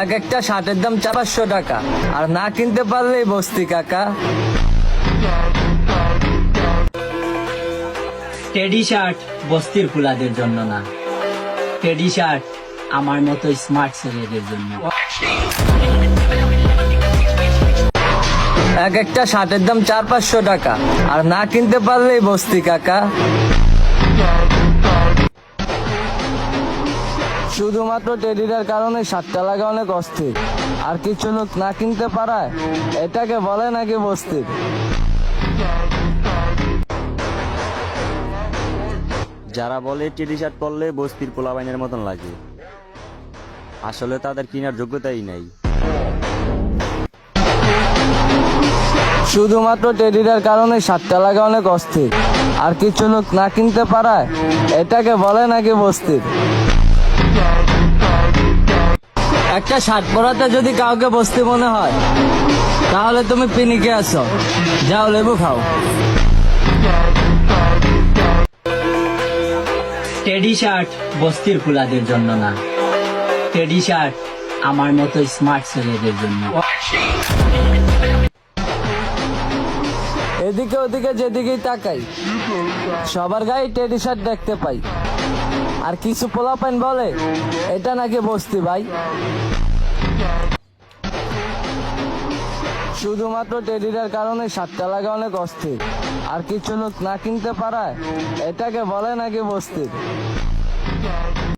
এক একটা শার্টের দাম 400 টাকা, আর না কিনতে পারলেই বস্তি কাকা। টেডি শার্ট বস্তির ফুলাদের জন্য না, টেডি শার্ট আমার মতো স্মার্ট ছেলেদের জন্য। এক একটা শার্টের দাম 400-500 টাকা, আর না কিনতে পারলেই বস্তি কাকা। শুধুমাত্র টেডিটার কারণে শার্টটা লাগা অনেক অস্থির, আর কিছু লোক না কিনতে পারায় এটাকে বলে নাকি বস্তির। যারা বলে টেডি শার্ট পরলে বস্তির পোলাপাইনের মতন লাগে, আসলে তাদের কেনার যোগ্যতাই নাই। শুধুমাত্র টেডিটার কারণে শার্টটা লাগা অনেক অস্থির, আর কিছু লোক না কিনতে পারায় এটাকে বলে নাকি বস্তির। একটা শার্ট পরাতে যদি কাউকে বস্তি মনে হয়, তাহলে তুমি পিনিকে আসো, যাও লেবু খাও। টেডি শার্ট বস্তির ফুলাদের জন্য না, টেডি শার্ট আমার মতো স্মার্ট ছেলেদের জন্য। এদিকে ওদিকে যেদিকেই তাকাই, সবার গায়ে টেডি শার্ট দেখতে পাই, আর কিছু পোলাপাইন বলে এটা নাকি বস্তি ভাই। শুধুমাত্র টেডিটার কারণে শার্টটা লাগা অনেক অস্থির, আর কিছু লোক না কিনতে পারায় এটাকে বলে নাকি বস্তির।